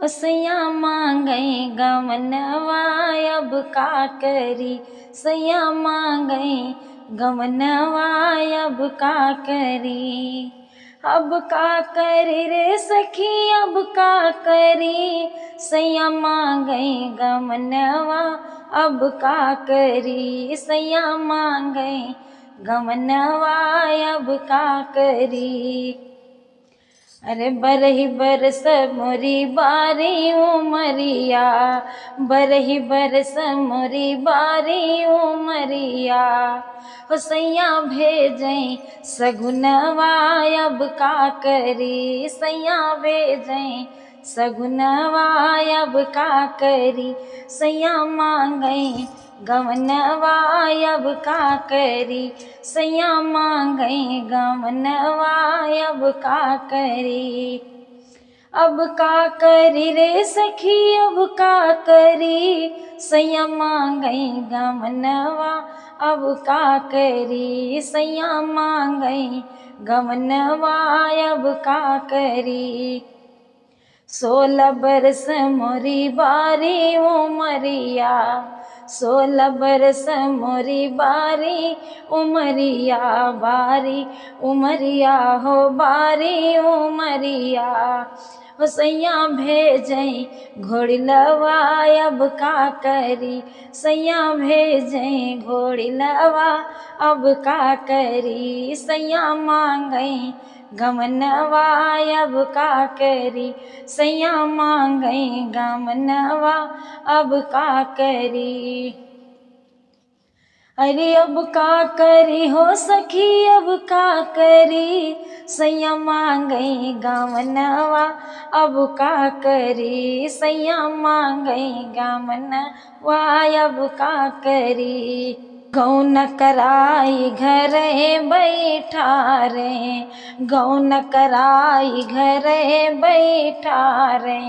सैया मांगई गमनवा अब का करी, सैया मांगई गमनवा अब का करी। अब का करी रे सखी अब का करी, सैया मांगई गमनवा अब का करी, सैया मांगई गमनवा अब का करी। अरे बरही बरस मोरी बारी उमरिया, बरही बरस मोरी बारी उमरिया, हो सैया भेजई सगुनवा अब का करी, सैया भेजई सगुनवा अब का करी, सैया मांगई गमनवा अब का करी, सैया मांगई गमनवा अब का करी। अब का करी रे सखी अब का करी, सैया मांगई गमनवा अब का करी, सैया मांगई गमनवा अब का करी। 16 बरस मोरी बारी उमरिया, 16 बरस मोरी बारी उमरिया, बारी उमरिया हो बारी उमरिया, हो सैया भेजई घोड़िलवा अब का करी, सैया भेजई घोड़िलवा अब का करी, सैया मांगई गमनवा अब का करी, सैया मांगई गमनवा अब का करी। अरे अब का करी हो सखी अब का करी, सैया मांगई गमनवा अब का करी, सैया मांगई गमनवा अब का करी। गौन कराई घरे बैठा रे, गौन कराई घरे बैठा रे,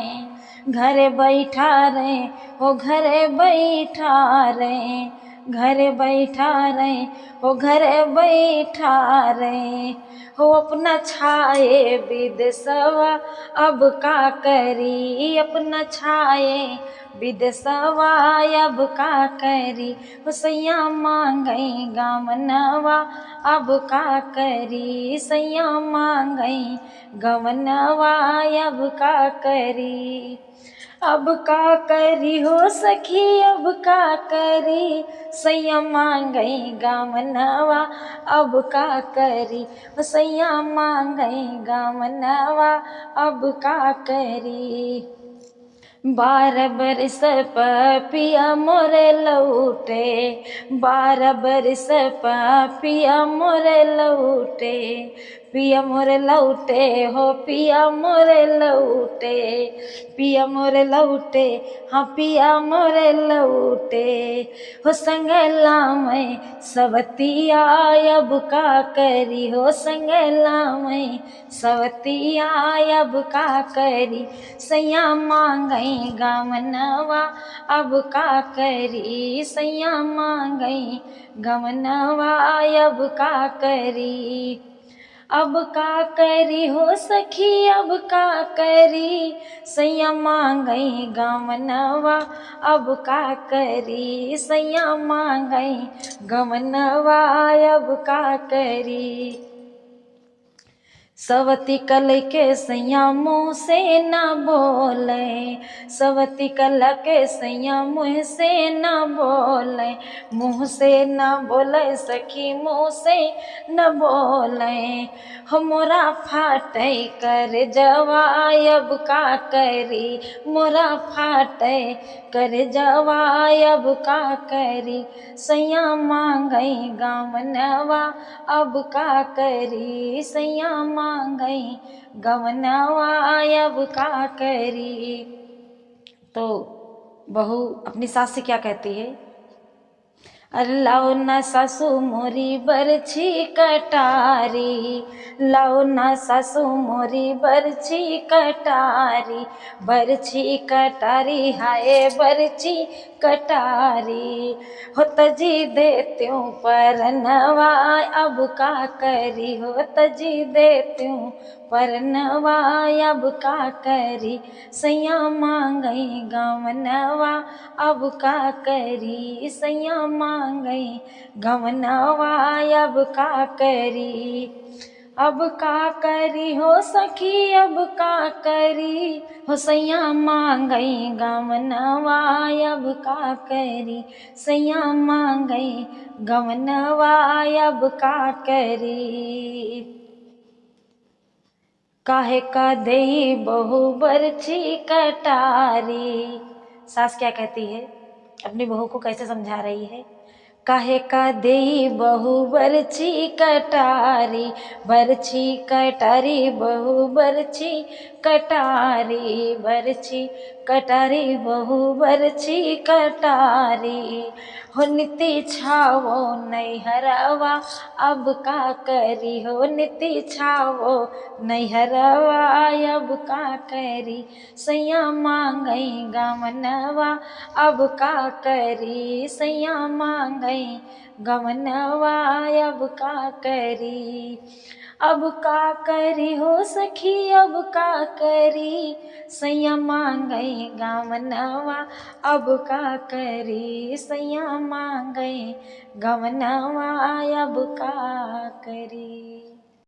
घरे बैठा रे हो घरे बैठा रे, घरे बैठा रे हो घरे बैठा रे, हो अपना छाए विदेशवा अब का करी, अपना छाए विदेशवा अब का करी, हो सैया मांगई गमनवा अब का करी, सैया मांगई गमनवा अब का करी। अब का करी हो सखी अब का करी, सैया मांगई गमनवा अब का करी, हो सैया मांगई गमनवा अब का करी। 12 बरस पिया मोरे लौटे, 12 बरस पिया मोरे लौटे, पिया मोरे लौटे हो पिया मोरे लौटे, पिया मोरे लौटे हाँ पिया मोरे लौटे, हो संगला में सवतिया अब का करी, हो संगला में सवतिया अब का करी, सैया मांगई गमनवा अब का करी, सैया मांगई गमनवा अब का करी। अब का करी हो सखी अब का करी, सैया मांगई गमनवा अब का करी, सैया मांगई गमनवा अब का करी। सवती कल के सैया मुँह से न बोले, सवती कल के सैया मुँह से न बोले, मुँह से न बोले सखी मुँह से न बोले, मोरा फाटे कर जवा अब का करी, मोरा फाटे कर जवा अब का करी, सैया मांगई गमनवा अब का करी, सैया मांगई गमनवा अब का करी। तो बहू अपनी सास से क्या कहती है, लाओ ना सासू मोरी बरछी कटारी, लाओ ना सासू मोरी बरछी कटारी, बरछी कटारी हाय बरछी कटारी। हो तजी देत्यूं परनवा अब का करी, हो तजी देत्यूं परनवा अब का करी, सैया मांगई गवनवा अब का करी, सैया मांगई गवनवा अब का करी। अब का करी हो सखी अब का करी, हो सैया मांगई गवनवा अब का करी, सैया मांगई गवनवा अब का करी। काहे का देई बहू बरछी कटारी। सास क्या कहती है, अपनी बहू को कैसे समझा रही है। काहे का देई बहू बरछी कटारी, बरछी कटारी बहू बरछी कटारी, बरछी कटारी बहू बरछी कटारी। हो नीति छावो नैहरवा अब का करी, हो नीति छावो नैहरवा अब का करी, सैया मांगई गवनवा अब का करी, सैया मांगई गवनवा अब का करी। अब का करी हो सखी अब का करी, सैया मांगई गवनवा अब का करी, सैया मांगई गवनवा अब का करी।